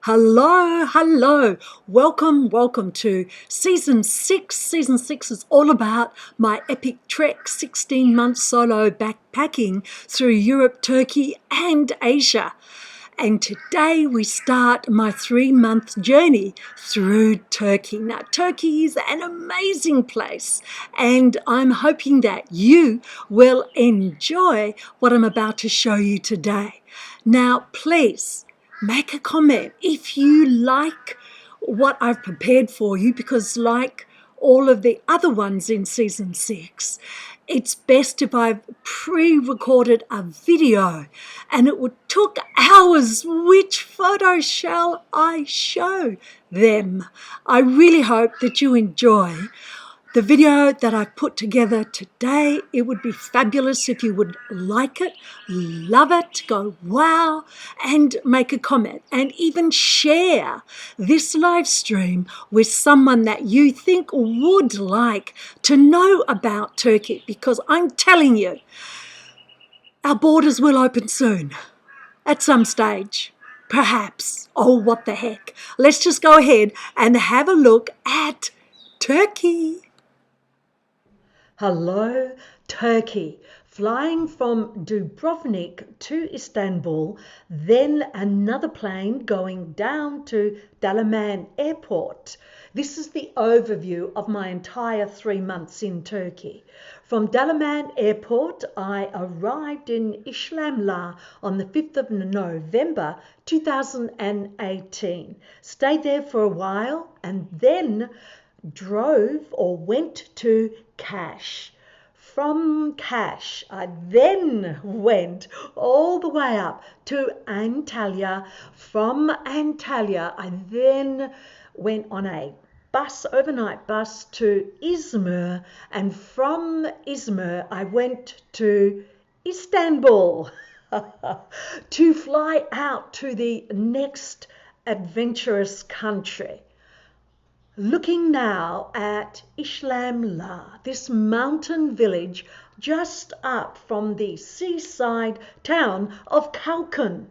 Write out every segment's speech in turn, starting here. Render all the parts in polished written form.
Hello. Welcome to season 6. Season 6 is all about my epic trek, 16 months solo backpacking through Europe, Turkey and Asia. And today we start my 3-month journey through Turkey. Now, Turkey is an amazing place, and I'm hoping that you will enjoy what I'm about to show you today. Now, please make a comment if you like what I've prepared for you, because like all of the other ones in season 6, it's best if I've pre-recorded a video and it took hours. Which photo shall I show them? I really hope that you enjoy the video that I've put together today. It would be fabulous if you would like it, love it, go wow, and make a comment, and even share this live stream with someone that you think would like to know about Turkey, because I'm telling you, our borders will open soon, at some stage, perhaps. Oh, what the heck. Let's just go ahead and have a look at Turkey. Hello, Turkey. Flying from Dubrovnik to Istanbul, then another plane going down to Dalaman Airport. This is the overview of my entire 3 months in Turkey. From Dalaman Airport, I arrived in Islamlar on the 5th of November 2018. Stayed there for a while and then went to Kaş. From Kaş, I then went all the way up to Antalya. From Antalya, I then went on a overnight bus to Izmir, and from Izmir I went to Istanbul to fly out to the next adventurous country. Looking now at Islamlar, this mountain village just up from the seaside town of Kalkan.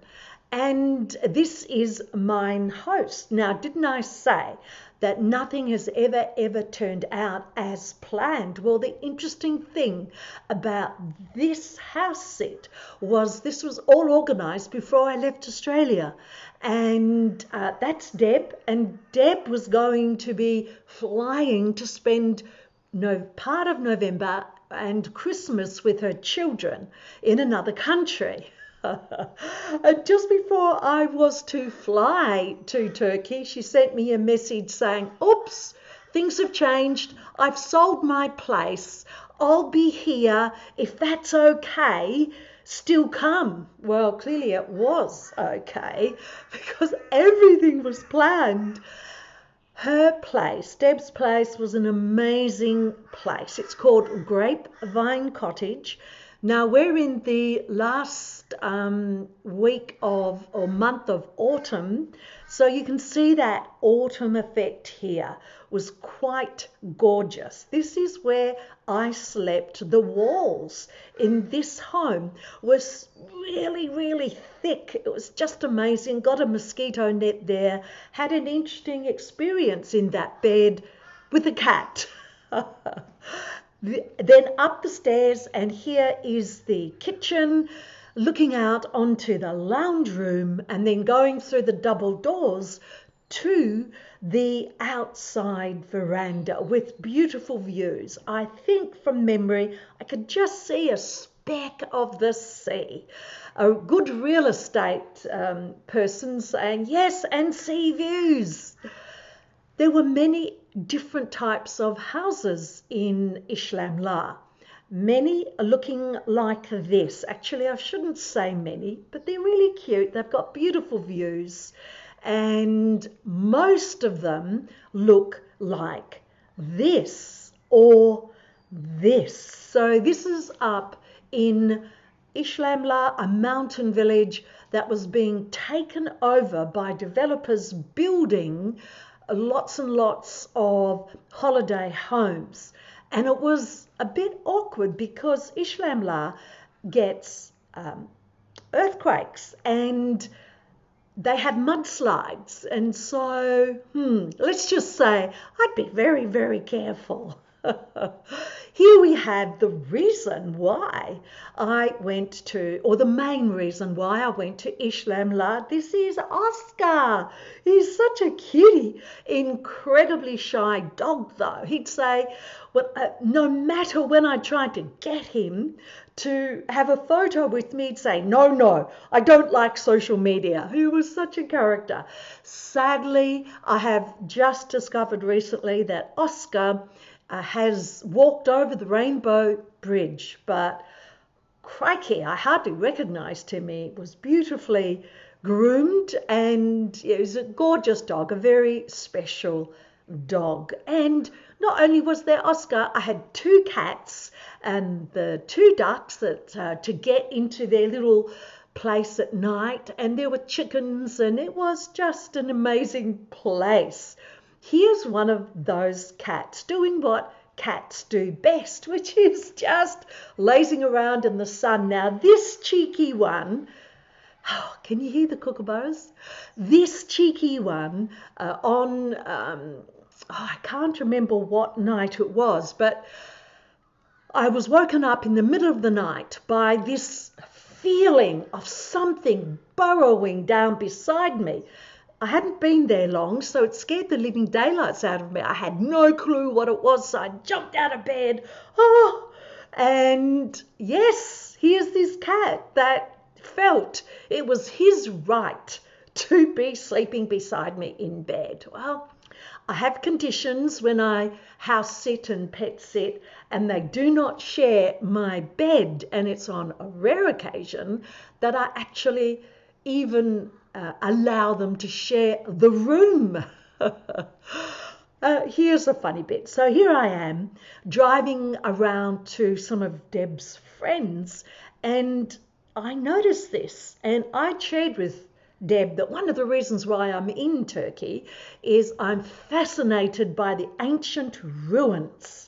And this is mine host. Now, didn't I say that nothing has ever turned out as planned? Well, the interesting thing about this house sit was this was all organised before I left Australia. And that's Deb, and Deb was going to be flying to spend part of November and Christmas with her children in another country. Just before I was to fly to Turkey, she sent me a message saying, oops, things have changed. I've sold my place. I'll be here. If that's okay, still come. Well, clearly it was okay, because everything was planned. Her place, Deb's place, was an amazing place. It's called Grapevine Cottage. Now, we're in the last week of or month of autumn, so you can see that autumn effect here was quite gorgeous. This is where I slept. The walls in this home was really thick. It was just amazing. Got a mosquito net there. Had an interesting experience in that bed with a cat. Then up the stairs, and here is the kitchen, looking out onto the lounge room, and then going through the double doors to the outside veranda with beautiful views. I think from memory I could just see a speck of the sea. A good real estate person saying yes, and sea views. There were many different types of houses in Islamlar. Many are looking like this. Actually, I shouldn't say many, but they're really cute. They've got beautiful views, and most of them look like this or this. So this is up in Islamlar, a mountain village that was being taken over by developers building lots and lots of holiday homes. And it was a bit awkward because Islamlar gets earthquakes, and they had mudslides. And so, let's just say I'd be very, very careful. Here we have the reason why I went to, or the main reason why I went to Islamlar. This is Oscar. He's such a cutie, incredibly shy dog though. He'd say, well, no matter when I tried to get him to have a photo with me, he'd say, no, no, I don't like social media. He was such a character. Sadly, I have just discovered recently that Oscar has walked over the Rainbow Bridge, but crikey, I hardly recognised him. He was beautifully groomed and he was a gorgeous dog, a very special dog. And not only was there Oscar, I had two cats and the two ducks that to get into their little place at night, and there were chickens, and it was just an amazing place. Here's one of those cats doing what cats do best, which is just lazing around in the sun. Now, this cheeky one, oh, can you hear the kookaburras? This cheeky one I can't remember what night it was, but I was woken up in the middle of the night by this feeling of something burrowing down beside me. I hadn't been there long, so it scared the living daylights out of me. I had no clue what it was, so I jumped out of bed. And yes, here's this cat that felt it was his right to be sleeping beside me in bed. Well, I have conditions when I house sit and pet sit, and they do not share my bed, and it's on a rare occasion that I actually even allow them to share the room. Here's a funny bit. So here I am driving around to some of Deb's friends, and I noticed this, and I shared with Deb that one of the reasons why I'm in Turkey is I'm fascinated by the ancient ruins.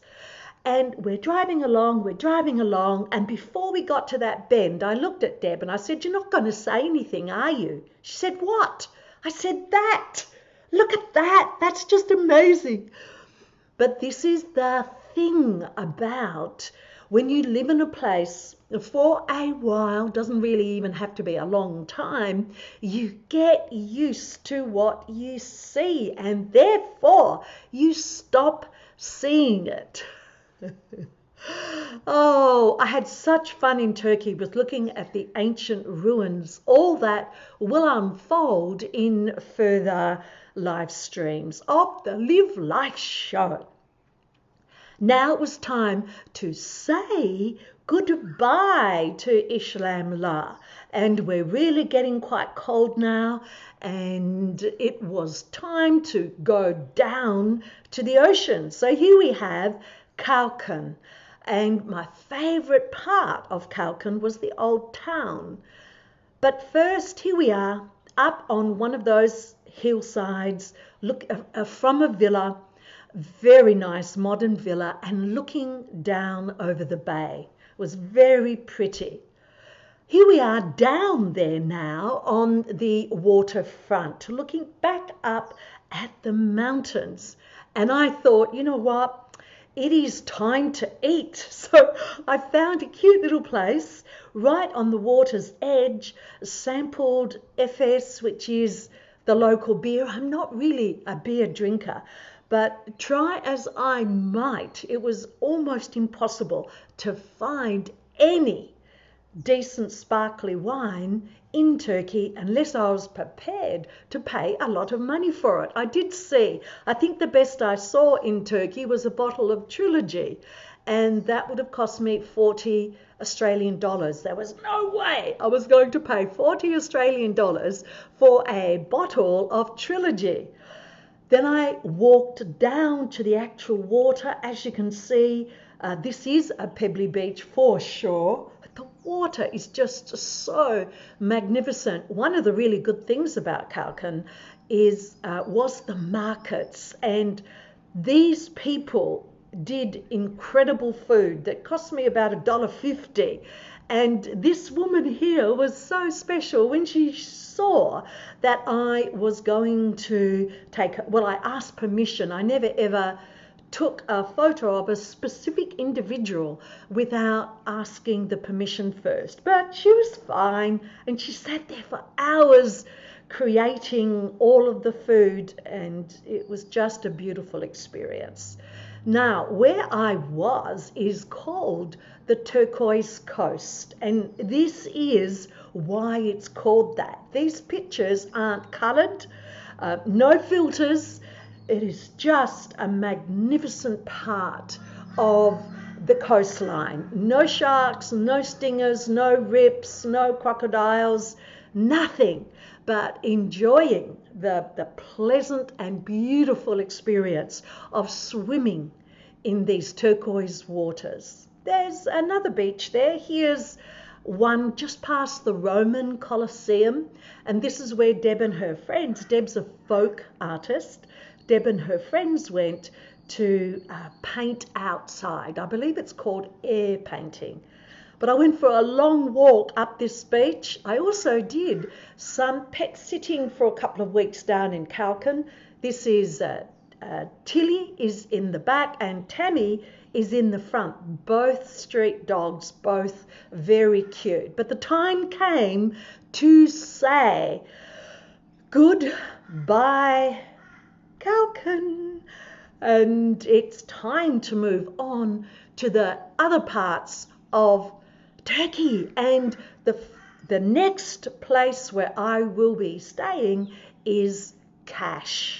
And we're driving along, and before we got to that bend, I looked at Deb and I said, you're not going to say anything, are you? She said, what? I said, that. Look at that. That's just amazing. But this is the thing about when you live in a place for a while, doesn't really even have to be a long time, you get used to what you see, and therefore you stop seeing it. Oh, I had such fun in Turkey with looking at the ancient ruins. All that will unfold in further live streams of the Live Life Show. Now it was time to say goodbye to Islamlar, and we're really getting quite cold now, and it was time to go down to the ocean. So here we have Kalkan, and my favourite part of Kalkan was the old town. But first, here we are up on one of those hillsides, look from a villa, very nice modern villa, and looking down over the bay. It was very pretty. Here we are down there now on the waterfront, looking back up at the mountains. And I thought, you know what? It is time to eat. So I found a cute little place right on the water's edge, sampled Effes, which is the local beer. I'm not really a beer drinker, but try as I might, it was almost impossible to find any decent sparkly wine in Turkey unless I was prepared to pay a lot of money for it. I did see, I think the best I saw in Turkey was a bottle of Trilogy, and that would have cost me 40 Australian dollars. There was no way I was going to pay 40 Australian dollars for a bottle of Trilogy. Then I walked down to the actual water. As you can see, this is a pebbly beach for sure. But the water is just so magnificent. One of the really good things about Kalkan was the markets, and these people did incredible food that cost me about $1.50, And this woman here was so special when she saw that I was going to I asked permission. I never ever took a photo of a specific individual without asking the permission first. But she was fine, and she sat there for hours creating all of the food, and it was just a beautiful experience. Now, where I was is called the Turquoise Coast, and this is why it's called that. These pictures aren't coloured, no filters. It is just a magnificent part of the coastline. No sharks, no stingers, no rips, no crocodiles, nothing, but enjoying the pleasant and beautiful experience of swimming in these turquoise waters. There's another beach there. Here's one just past the Roman Colosseum, and this is where Deb and her friends, Deb's a folk artist, Deb and her friends went to paint outside. I believe it's called air painting. But I went for a long walk up this beach. I also did some pet sitting for a couple of weeks down in Kalkan. This is Tilley is in the back and Tammy is in the front. Both street dogs, both very cute. But the time came to say goodbye, Kalkan. And it's time to move on to the other parts of Turkey, and the next place where I will be staying is Kaş.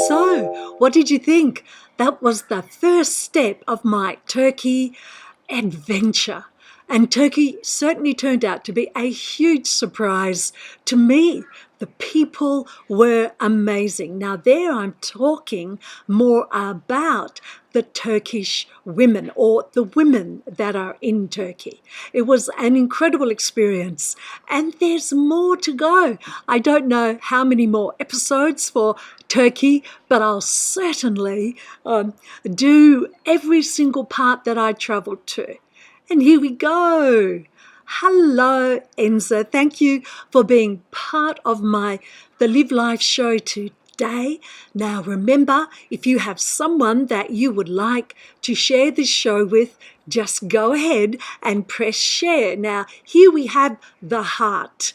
So, what did you think? That was the first step of my Turkey adventure. And Turkey certainly turned out to be a huge surprise to me. The people were amazing. Now there I'm talking more about the Turkish women, or the women that are in Turkey. It was an incredible experience, and there's more to go. I don't know how many more episodes for Turkey, but I'll certainly do every single part that I travelled to. And here we go. Hello, Enza. Thank you for being part of the Live Life show today. Now, remember, if you have someone that you would like to share this show with, just go ahead and press share. Now, here we have the heart.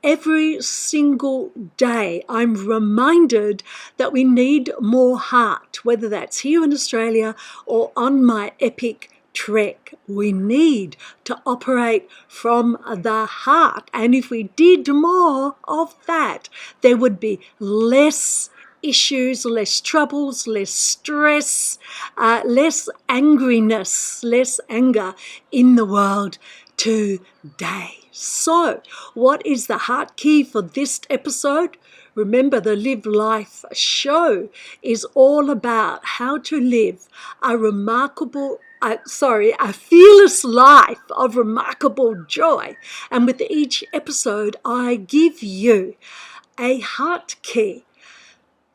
Every single day, I'm reminded that we need more heart, whether that's here in Australia or on my epic trek. We need to operate from the heart, and if we did more of that, there would be less issues, less troubles, less stress, less angriness, less anger in the world today. So, what is the heart key for this episode? Remember, the Live Life show is all about how to live a fearless life of remarkable joy. And with each episode, I give you a heart key.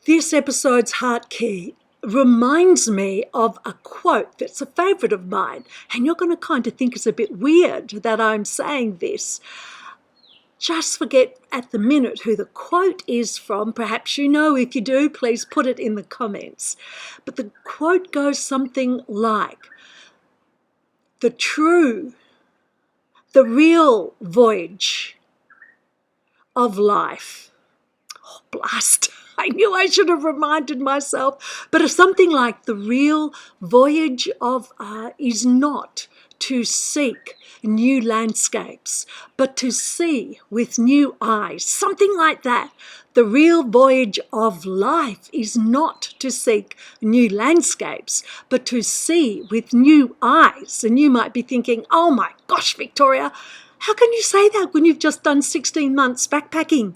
This episode's heart key reminds me of a quote that's a favourite of mine. And you're going to kind of think it's a bit weird that I'm saying this. Just forget at the minute who the quote is from. Perhaps you know. If you do, please put it in the comments. But the quote goes something like, the real voyage of life. Oh, blast. I knew I should have reminded myself. But it's something like the real voyage of is not to seek new landscapes, but to see with new eyes. Something like that. The real voyage of life is not to seek new landscapes, but to see with new eyes. And you might be thinking, oh my gosh, Victoria, how can you say that when you've just done 16 months backpacking?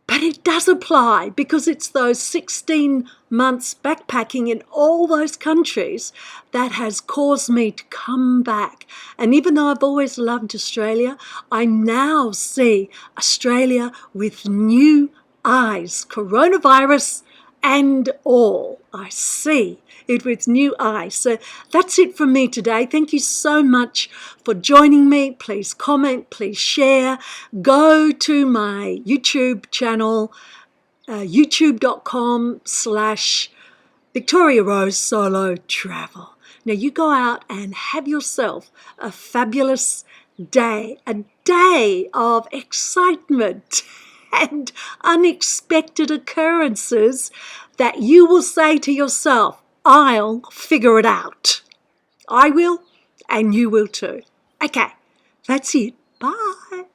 But it does apply, because it's those 16 months backpacking in all those countries that has caused me to come back. And even though I've always loved Australia, I now see Australia with new eyes. Coronavirus and all. I see it with new eyes. So that's it from me today. Thank you so much for joining me. Please comment, please share. Go to my YouTube channel, youtube.com/Victoria Rose Solo Travel. Now you go out and have yourself a fabulous day, a day of excitement and unexpected occurrences that you will say to yourself, I'll figure it out. I will, and you will too. Okay, that's it. Bye.